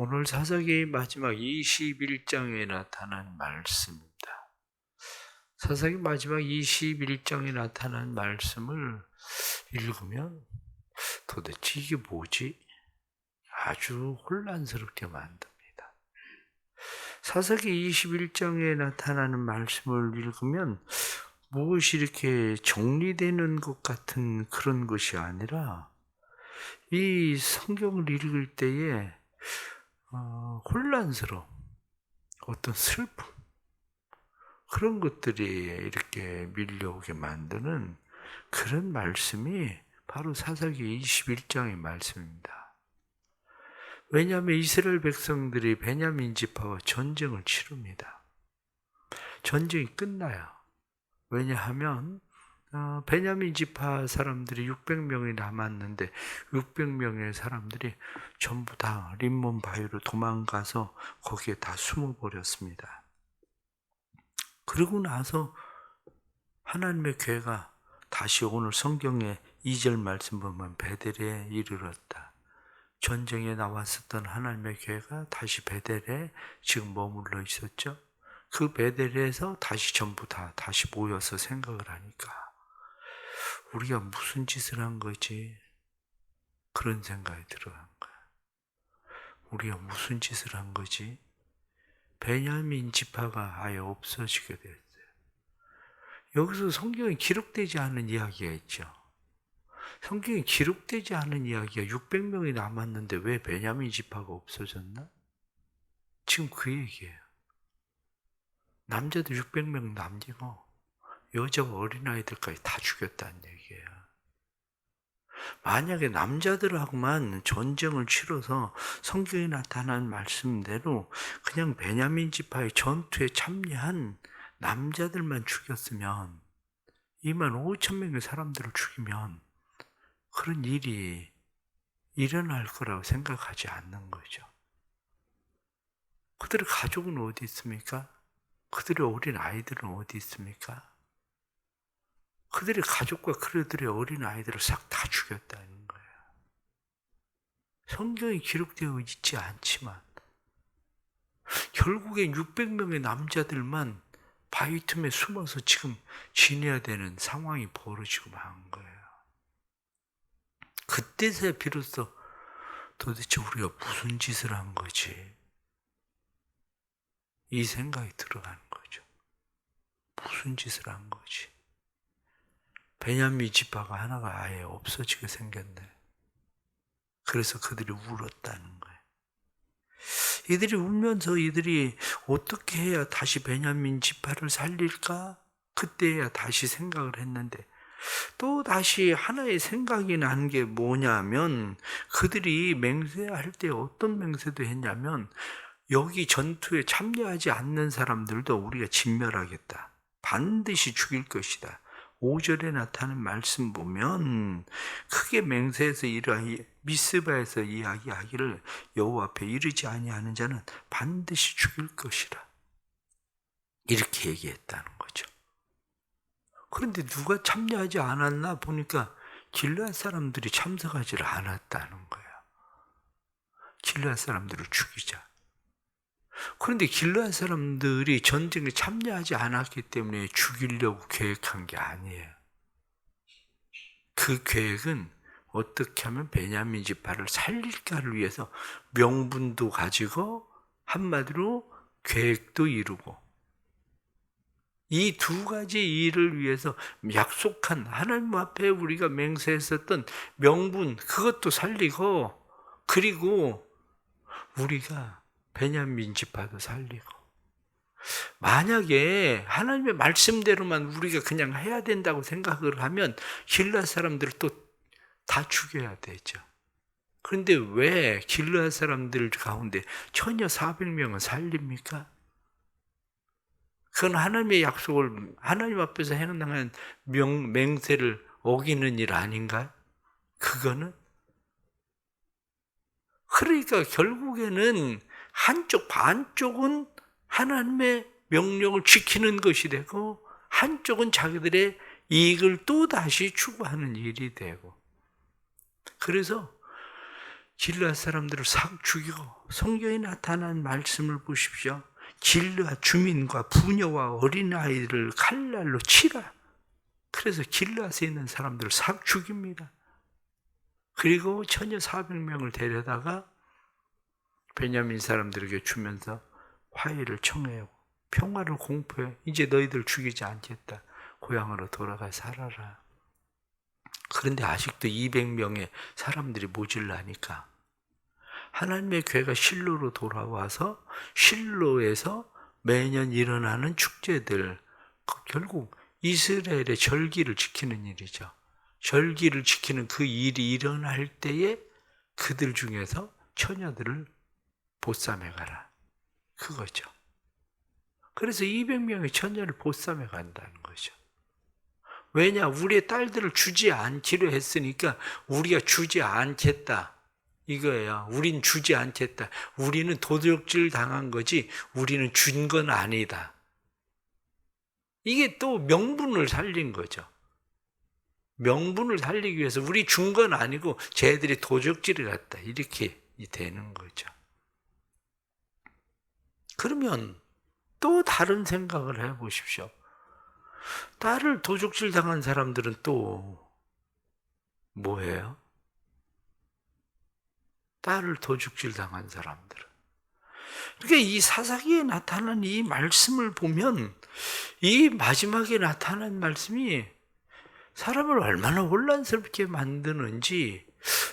오늘 사사기 마지막 21장에 나타난 말씀입니다. 사사기 마지막 21장에 나타난 말씀을 읽으면 도대체 이게 뭐지? 아주 혼란스럽게 만듭니다. 사사기 21장에 나타나는 말씀을 읽으면 무엇이 이렇게 정리되는 것 같은 그런 것이 아니라 이 성경을 읽을 때에 혼란스러움, 어떤 슬픔, 그런 것들이 이렇게 밀려오게 만드는 그런 말씀이 바로 사사기 21장의 말씀입니다. 왜냐하면 이스라엘 백성들이 베냐민 지파와 전쟁을 치릅니다. 전쟁이 끝나요. 왜냐하면 베냐민 지파 사람들이 600명이 남았는데 600명의 사람들이 전부 다 림몬 바위로 도망가서 거기에 다 숨어버렸습니다. 그러고 나서 하나님의 괴가 다시 오늘 성경의 2절 말씀 보면 베델에 이르렀다. 전쟁에 나왔었던 하나님의 괴가 다시 베델에 지금 머물러 있었죠. 그 베델에서 다시 전부 다 다시 모여서 생각을 하니까 우리가 무슨 짓을 한 거지? 그런 생각이 들어간 거야. 우리가 무슨 짓을 한 거지? 베냐민 지파가 아예 없어지게 됐어요. 여기서 성경에 기록되지 않은 이야기가 있죠. 성경에 기록되지 않은 이야기가 600명이 남았는데 왜 베냐민 지파가 없어졌나? 지금 그 얘기예요. 남자들 600명 남기고 여자와 어린아이들까지 다 죽였다는 얘기예요. 만약에 남자들하고만 전쟁을 치러서 성경에 나타난 말씀대로 그냥 베냐민 지파의 전투에 참여한 남자들만 죽였으면 25,000명의 사람들을 죽이면 그런 일이 일어날 거라고 생각하지 않는 거죠. 그들의 가족은 어디 있습니까? 그들의 어린 아이들은 어디 있습니까? 그들의 가족과 그들의 어린 아이들을 싹 다 죽였다는 거예요. 성경에 기록되어 있지 않지만 결국엔 600명의 남자들만 바위 틈에 숨어서 지금 지내야 되는 상황이 벌어지고 만 거예요. 그때서야 비로소 도대체 우리가 무슨 짓을 한 거지? 이 생각이 들어가는 거죠. 무슨 짓을 한 거지? 베냐민 지파가 하나가 아예 없어지게 생겼네. 그래서 그들이 울었다는 거예요. 이들이 울면서 이들이 어떻게 해야 다시 베냐민 지파를 살릴까? 그때야 다시 생각을 했는데 또 다시 하나의 생각이 난 게 뭐냐면 그들이 맹세할 때 어떤 맹세도 했냐면 여기 전투에 참여하지 않는 사람들도 우리가 진멸하겠다. 반드시 죽일 것이다. 5절에 나타나는 말씀 보면 크게 맹세해서 이러하니 미스바에서 이야기하기를 여호와 앞에 이르지 아니하는 자는 반드시 죽일 것이라. 이렇게 얘기했다는 거죠. 그런데 누가 참여하지 않았나 보니까 길르앗 사람들이 참석하지 않았다는 거예요. 길르앗 사람들을 죽이자. 그런데 길르앗 사람들이 전쟁에 참여하지 않았기 때문에 죽이려고 계획한 게 아니에요. 그 계획은 어떻게 하면 베냐민 지파를 살릴까를 위해서 명분도 가지고 한마디로 계획도 이루고 이 두 가지 일을 위해서 약속한 하나님 앞에 우리가 맹세했었던 명분 그것도 살리고 그리고 우리가 베냐민 지파도 살리고 만약에 하나님의 말씀대로만 우리가 그냥 해야 된다고 생각을 하면 길르앗 사람들을 또 다 죽여야 되죠. 그런데 왜 길르앗 사람들 가운데 처녀 400명은 살립니까? 그건 하나님의 약속을 하나님 앞에서 행한 맹세를 어기는 일 아닌가? 그거는? 그러니까 결국에는 반쪽은 하나님의 명령을 지키는 것이 되고 한쪽은 자기들의 이익을 또 다시 추구하는 일이 되고 그래서 길르앗 사람들을 싹 죽이고, 성경에 나타난 말씀을 보십시오. 길르앗 주민과 부녀와 어린아이를 칼날로 치라. 그래서 길르앗에 있는 사람들을 싹 죽입니다. 그리고 처녀 400명을 데려다가 베냐민 사람들에게 주면서 화해를 청해요. 평화를 공포해. 이제 너희들 죽이지 않겠다. 고향으로 돌아가 살아라. 그런데 아직도 200명의 사람들이 모질라니까 하나님의 괴가 실로로 돌아와서 실로에서 매년 일어나는 축제들, 결국 이스라엘의 절기를 지키는 일이죠. 절기를 지키는 그 일이 일어날 때에 그들 중에서 처녀들을 보쌈해 가라. 그거죠. 그래서 200명의 처녀를 보쌈해 간다는 거죠. 왜냐? 우리의 딸들을 주지 않기로 했으니까 우리가 주지 않겠다. 이거예요. 우린 주지 않겠다. 우리는 도적질 당한 거지 우리는 준 건 아니다. 이게 또 명분을 살린 거죠. 명분을 살리기 위해서 우리 준 건 아니고 쟤들이 도적질을 했다. 이렇게 되는 거죠. 그러면 또 다른 생각을 해보십시오. 딸을 도적질 당한 사람들은 또 뭐예요? 딸을 도적질 당한 사람들은. 그러니까 이 사사기에 나타난 이 말씀을 보면 이 마지막에 나타난 말씀이 사람을 얼마나 혼란스럽게 만드는지,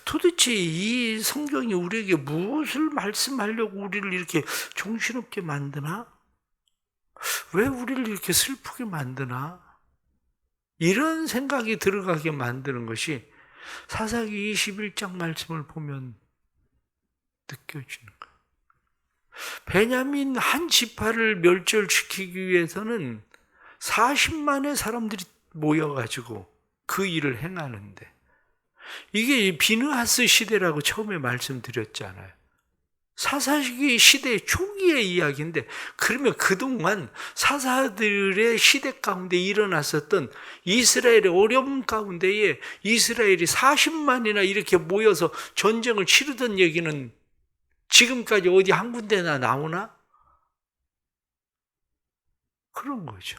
도대체 이 성경이 우리에게 무엇을 말씀하려고 우리를 이렇게 정신없게 만드나? 왜 우리를 이렇게 슬프게 만드나? 이런 생각이 들어가게 만드는 것이 사사기 21장 말씀을 보면 느껴지는 거예요. 베냐민 한 지파를 멸절시키기 위해서는 40만의 사람들이 모여가지고 그 일을 행하는데, 이게 비느하스 시대라고 처음에 말씀드렸잖아요. 사사기 시대 초기의 이야기인데, 그러면 그동안 사사들의 시대 가운데 일어났었던 이스라엘의 어려움 가운데에 이스라엘이 40만이나 이렇게 모여서 전쟁을 치르던 얘기는 지금까지 어디 한 군데나 나오나? 그런 거죠.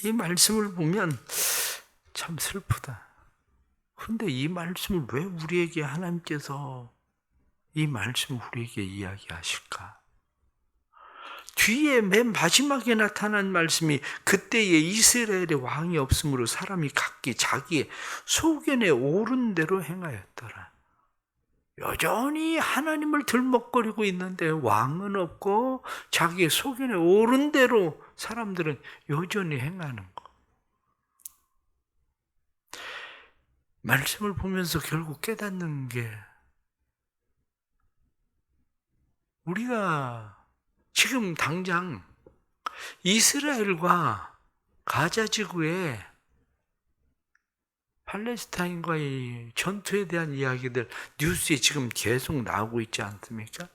이 말씀을 보면 참 슬프다. 그런데 이 말씀을 왜 우리에게 하나님께서 이 말씀을 우리에게 이야기하실까? 뒤에 맨 마지막에 나타난 말씀이 그때에 이스라엘의 왕이 없으므로 사람이 각기 자기의 소견에 오른 대로 행하였더라. 여전히 하나님을 들먹거리고 있는데 왕은 없고 자기의 소견에 오른 대로 사람들은 여전히 행하는 거. 말씀을 보면서 결국 깨닫는 게, 우리가 지금 당장 이스라엘과 가자 지구에 팔레스타인과의 전투에 대한 이야기들 뉴스에 지금 계속 나오고 있지 않습니까?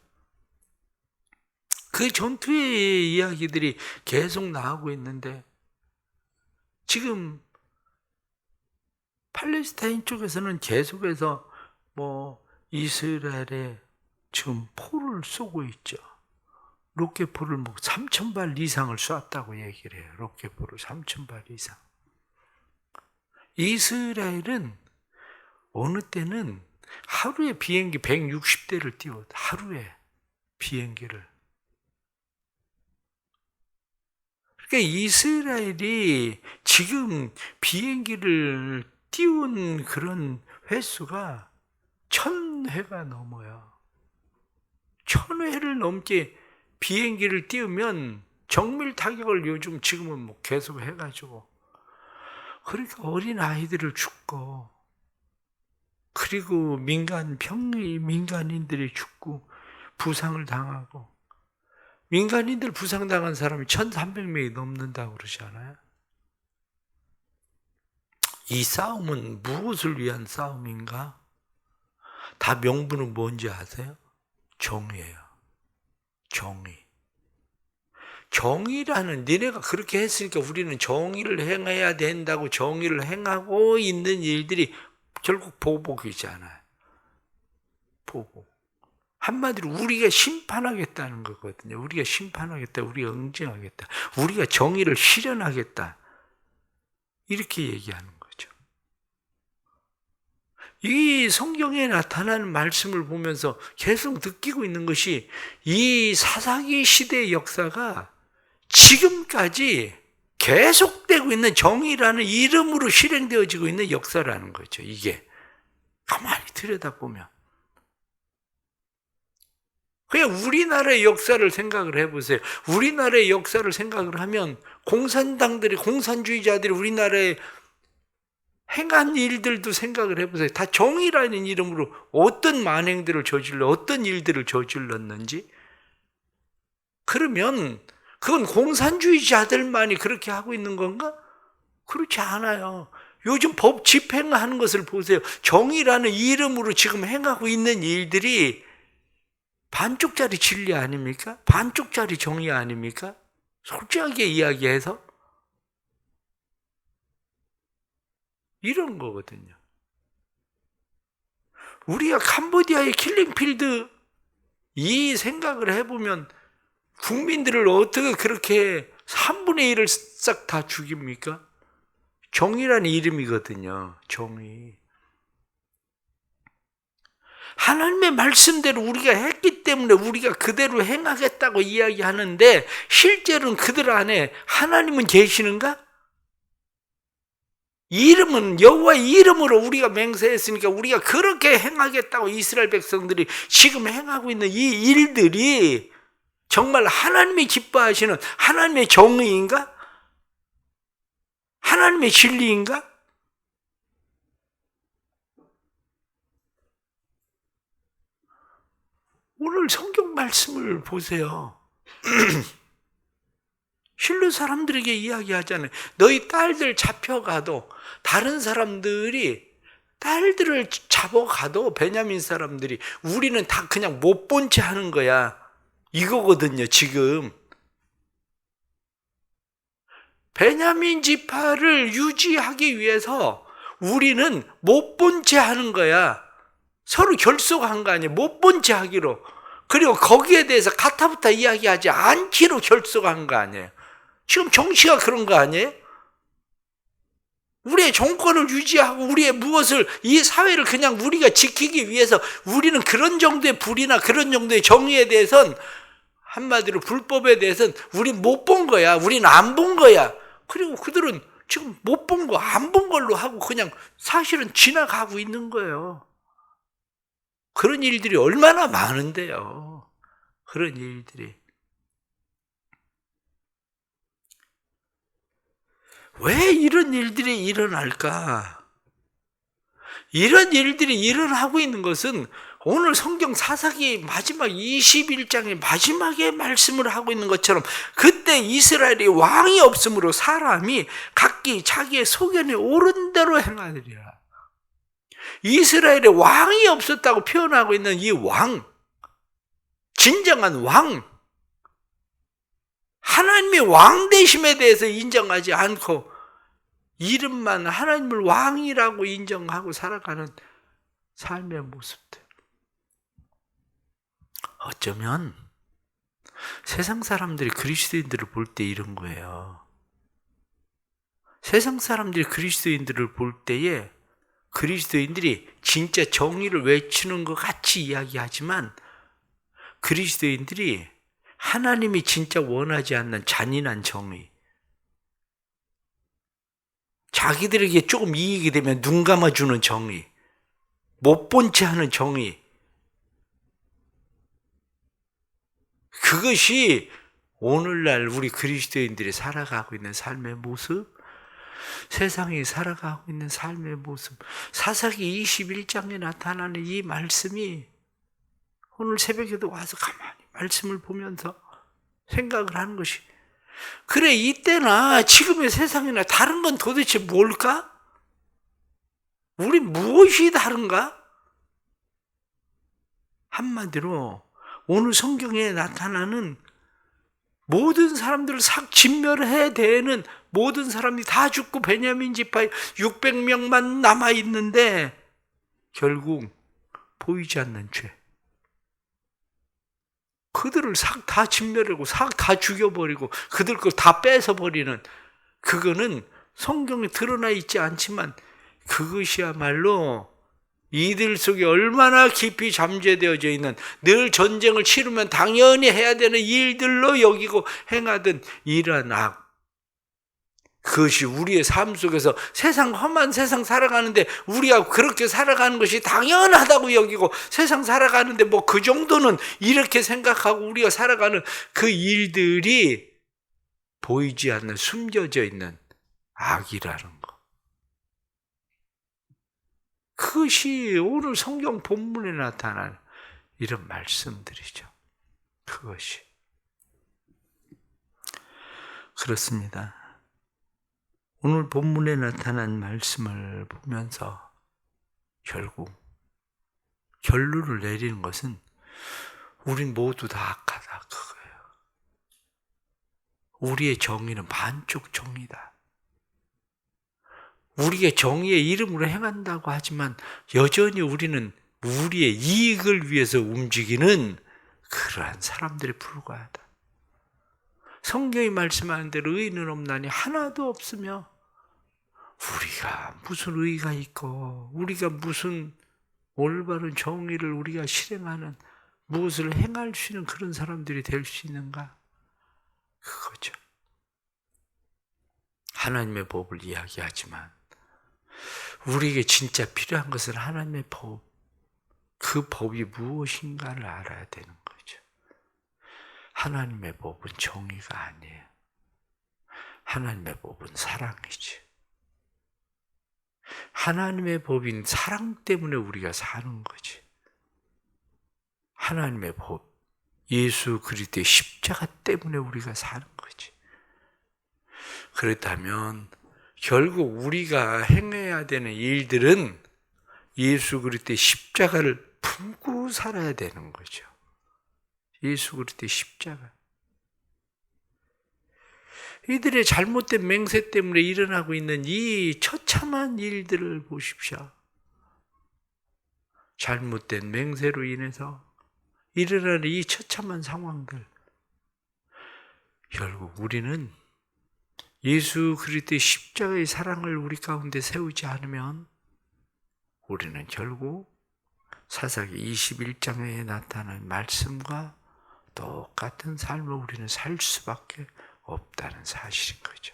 그 전투의 이야기들이 계속 나오고 있는데, 지금 팔레스타인 쪽에서는 계속해서 이스라엘에 지금 포를 쏘고 있죠. 로켓포를 3,000발 이상을 쐈다고 얘기를 해요. 로켓포를 3,000발 이상. 이스라엘은 어느 때는 하루에 비행기 160대를 띄워, 하루에 비행기를. 그러니까 이스라엘이 지금 비행기를 띄운 그런 횟수가 1,000회가 넘어요. 1,000회를 넘게 비행기를 띄우면 정밀 타격을 요즘 지금은 계속 해가지고, 그러니까 어린 아이들을 죽고, 그리고 민간인들이 죽고 부상을 당하고, 민간인들 부상당한 사람이 1,300명이 넘는다고 그러지 않아요? 이 싸움은 무엇을 위한 싸움인가? 다 명분은 뭔지 아세요? 정의예요. 정의. 정의라는, 니네가 그렇게 했으니까 우리는 정의를 행해야 된다고 정의를 행하고 있는 일들이 결국 보복이잖아요. 보복. 한마디로 우리가 심판하겠다는 거거든요. 우리가 심판하겠다. 우리가 응징하겠다. 우리가 정의를 실현하겠다. 이렇게 얘기하는 거죠. 이 성경에 나타나는 말씀을 보면서 계속 느끼고 있는 것이 이 사사기 시대의 역사가 지금까지 계속되고 있는 정의라는 이름으로 실행되어지고 있는 역사라는 거죠. 이게 가만히 들여다보면 그냥 우리나라의 역사를 생각을 해보세요. 우리나라의 역사를 생각을 하면 공산주의자들이 우리나라에 행한 일들도 생각을 해보세요. 다 정의라는 이름으로 어떤 만행들을 어떤 일들을 저질렀는지. 그러면 그건 공산주의자들만이 그렇게 하고 있는 건가? 그렇지 않아요. 요즘 법 집행하는 것을 보세요. 정의라는 이름으로 지금 행하고 있는 일들이 반쪽짜리 진리 아닙니까? 반쪽짜리 정의 아닙니까? 솔직하게 이야기해서 이런 거거든요. 우리가 캄보디아의 킬링필드 이 생각을 해보면 국민들을 어떻게 그렇게 3분의 1을 싹 다 죽입니까? 정의라는 이름이거든요. 정의. 하나님의 말씀대로 우리가 했기 때문에 우리가 그대로 행하겠다고 이야기하는데 실제로는 그들 안에 하나님은 계시는가? 이름은 여호와의 이름으로 우리가 맹세했으니까 우리가 그렇게 행하겠다고 이스라엘 백성들이 지금 행하고 있는 이 일들이 정말 하나님이 기뻐하시는 하나님의 정의인가? 하나님의 진리인가? 오늘 성경 말씀을 보세요. 실로 사람들에게 이야기하잖아요. 너희 딸들 잡혀가도 다른 사람들이 딸들을 잡아가도 베냐민 사람들이 우리는 다 그냥 못 본 채 하는 거야. 이거거든요. 지금 베냐민 지파를 유지하기 위해서 우리는 못 본 채 하는 거야. 서로 결속한 거 아니에요. 못 본 채 하기로. 그리고 거기에 대해서 가타부타 이야기하지 않기로 결속한 거 아니에요. 지금 정치가 그런 거 아니에요? 우리의 정권을 유지하고 우리의 무엇을 이 사회를 그냥 우리가 지키기 위해서 우리는 그런 정도의 불이나 그런 정도의 정의에 대해서는 한마디로 불법에 대해서는 우린 못 본 거야. 우리는 안 본 거야. 그리고 그들은 지금 못 본 거, 안 본 걸로 하고 그냥 사실은 지나가고 있는 거예요. 그런 일들이 얼마나 많은데요. 그런 일들이. 왜 이런 일들이 일어날까? 이런 일들이 일어나고 있는 것은 오늘 성경 사사기 마지막 21장의 마지막에 말씀을 하고 있는 것처럼 그때 이스라엘이 왕이 없으므로 사람이 각기 자기의 소견에 옳은 대로 행하느니라. 이스라엘에 왕이 없었다고 표현하고 있는 이 왕, 진정한 왕, 하나님의 왕 되심에 대해서 인정하지 않고 이름만 하나님을 왕이라고 인정하고 살아가는 삶의 모습들. 어쩌면 세상 사람들이 그리스도인들을 볼 때 이런 거예요. 세상 사람들이 그리스도인들을 볼 때에 그리스도인들이 진짜 정의를 외치는 것 같이 이야기하지만 그리스도인들이 하나님이 진짜 원하지 않는 잔인한 정의, 자기들에게 조금 이익이 되면 눈 감아주는 정의, 못 본 채 하는 정의, 그것이 오늘날 우리 그리스도인들이 살아가고 있는 삶의 모습, 세상이 살아가고 있는 삶의 모습, 사사기 21장에 나타나는 이 말씀이 오늘 새벽에도 와서 가만히 말씀을 보면서 생각을 하는 것이, 그래 이때나 지금의 세상이나 다른 건 도대체 뭘까? 우리 무엇이 다른가? 한마디로 오늘 성경에 나타나는 모든 사람들을 싹 진멸해야 되는 모든 사람이 다 죽고 베냐민 지파에 600명만 남아있는데 결국 보이지 않는 죄. 그들을 싹 다 진멸하고 싹 다 죽여버리고 그들 걸 다 뺏어버리는, 그거는 성경에 드러나 있지 않지만 그것이야말로 이들 속에 얼마나 깊이 잠재되어져 있는, 늘 전쟁을 치르면 당연히 해야 되는 일들로 여기고 행하던 이러한 악, 그것이 우리의 삶 속에서 세상, 험한 세상 살아가는데 우리가 그렇게 살아가는 것이 당연하다고 여기고, 세상 살아가는데 뭐 그 정도는 이렇게 생각하고 우리가 살아가는 그 일들이 보이지 않는, 숨겨져 있는 악이라는 거. 그것이 오늘 성경 본문에 나타난 이런 말씀들이죠. 그것이. 그렇습니다. 오늘 본문에 나타난 말씀을 보면서 결국 결론을 내리는 것은 우린 모두 다 악하다, 그거예요. 우리의 정의는 반쪽 정의다. 우리의 정의의 이름으로 행한다고 하지만 여전히 우리는 우리의 이익을 위해서 움직이는 그러한 사람들에 불과하다. 성경이 말씀하는 대로 의인은 없나니 하나도 없으며, 우리가 무슨 의의가 있고 우리가 무슨 올바른 정의를 우리가 실행하는, 무엇을 행할 수 있는 그런 사람들이 될 수 있는가? 그거죠. 하나님의 법을 이야기하지만 우리에게 진짜 필요한 것은 하나님의 법, 그 법이 무엇인가를 알아야 되는 거죠. 하나님의 법은 정의가 아니에요. 하나님의 법은 사랑이지. 하나님의 법인 사랑 때문에 우리가 사는 거지. 하나님의 법, 예수 그리스도의 십자가 때문에 우리가 사는 거지. 그렇다면 결국 우리가 행해야 되는 일들은 예수 그리스도의 십자가를 품고 살아야 되는 거죠. 예수 그리스도의 십자가. 이들의 잘못된 맹세 때문에 일어나고 있는 이 처참한 일들을 보십시오. 잘못된 맹세로 인해서 일어나는 이 처참한 상황들. 결국 우리는 예수 그리스도의 십자가의 사랑을 우리 가운데 세우지 않으면 우리는 결국 사사기 21장에 나타난 말씀과 똑같은 삶을 우리는 살 수밖에 없다는 사실인 거죠.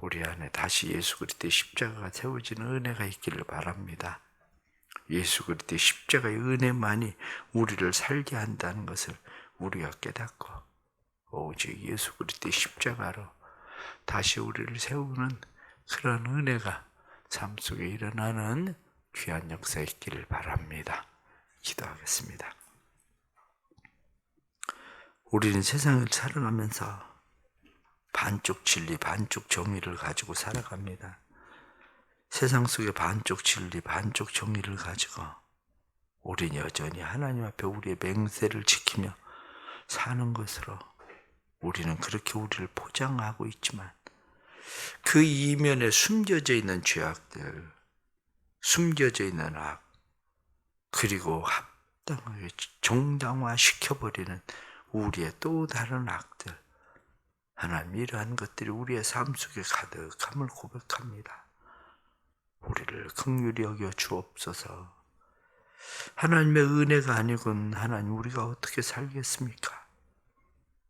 우리 안에 다시 예수 그리스도의 십자가가 세워지는 은혜가 있기를 바랍니다. 예수 그리스도의 십자가의 은혜만이 우리를 살게 한다는 것을 우리가 깨닫고 오직 예수 그리스도의 십자가로 다시 우리를 세우는 그런 은혜가 삶 속에 일어나는 귀한 역사 있기를 바랍니다. 기도하겠습니다. 우리는 세상을 살아가면서 반쪽 진리, 반쪽 정의를 가지고 살아갑니다. 세상 속에 반쪽 진리, 반쪽 정의를 가지고 우리는 여전히 하나님 앞에 우리의 맹세를 지키며 사는 것으로 우리는 그렇게 우리를 포장하고 있지만 그 이면에 숨겨져 있는 죄악들, 숨겨져 있는 악, 그리고 합당하게 정당화시켜버리는 우리의 또 다른 악들, 하나님 이러한 것들이 우리의 삶 속에 가득함을 고백합니다. 우리를 긍휼히 여겨 주옵소서. 하나님의 은혜가 아니군 하나님 우리가 어떻게 살겠습니까?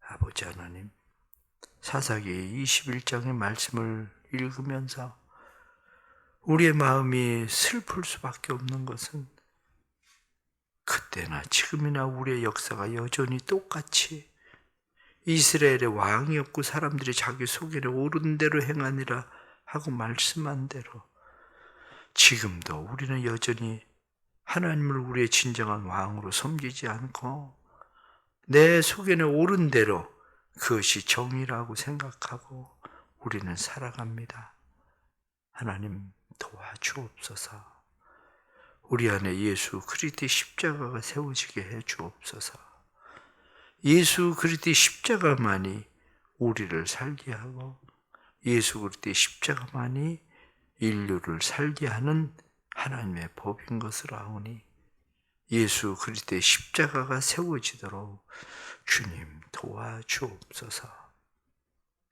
아버지 하나님, 사사기 21장의 말씀을 읽으면서 우리의 마음이 슬플 수밖에 없는 것은 그때나 지금이나 우리의 역사가 여전히 똑같이 이스라엘의 왕이 없고 사람들이 자기 속에는 옳은 대로 행하니라 하고 말씀한 대로 지금도 우리는 여전히 하나님을 우리의 진정한 왕으로 섬기지 않고 내 속에는 옳은 대로 그것이 정의라고 생각하고 우리는 살아갑니다. 하나님 도와주옵소서. 우리 안에 예수 그리스도의 십자가가 세워지게 해 주옵소서. 예수 그리스도의 십자가만이 우리를 살게 하고 예수 그리스도의 십자가만이 인류를 살게 하는 하나님의 법인 것을 아오니 예수 그리스도의 십자가가 세워지도록 주님 도와주옵소서.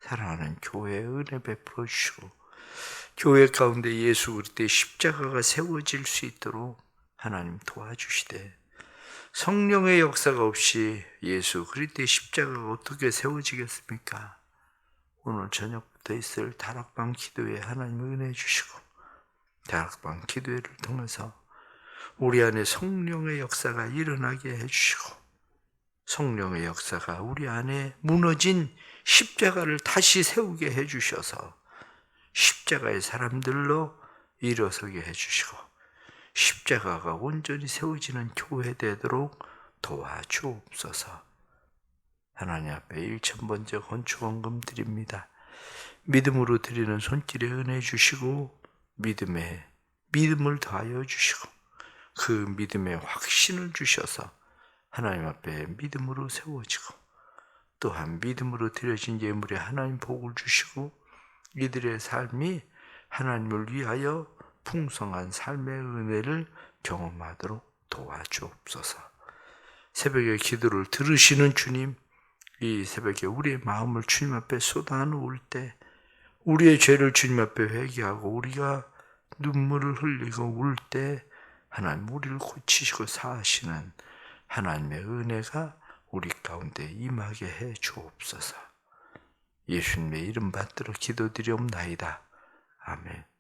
사랑하는 교회에 은혜 베풀어 주시고 교회 가운데 예수 그리스도의 십자가가 세워질 수 있도록 하나님 도와주시되 성령의 역사가 없이 예수 그리스도의 십자가가 어떻게 세워지겠습니까? 오늘 저녁부터 있을 다락방 기도회 하나님 은혜 주시고 다락방 기도회를 통해서 우리 안에 성령의 역사가 일어나게 해주시고 성령의 역사가 우리 안에 무너진 십자가를 다시 세우게 해주셔서 십자가의 사람들로 일어서게 해주시고 십자가가 온전히 세워지는 교회 되도록 도와주옵소서. 하나님 앞에 1000번째 건축원금 드립니다. 믿음으로 드리는 손길에 은혜 주시고 믿음을 더하여 주시고 그 믿음의 확신을 주셔서 하나님 앞에 믿음으로 세워지고 또한 믿음으로 드려진 예물에 하나님 복을 주시고 이들의 삶이 하나님을 위하여 풍성한 삶의 은혜를 경험하도록 도와주옵소서. 새벽에 기도를 들으시는 주님, 이 새벽에 우리의 마음을 주님 앞에 쏟아놓을 때 우리의 죄를 주님 앞에 회개하고 우리가 눈물을 흘리고 울 때 하나님 우리를 고치시고 사하시는 하나님의 은혜가 우리 가운데 임하게 해 주옵소서. 예수님의 이름 받들어 기도드리옵나이다. 아멘.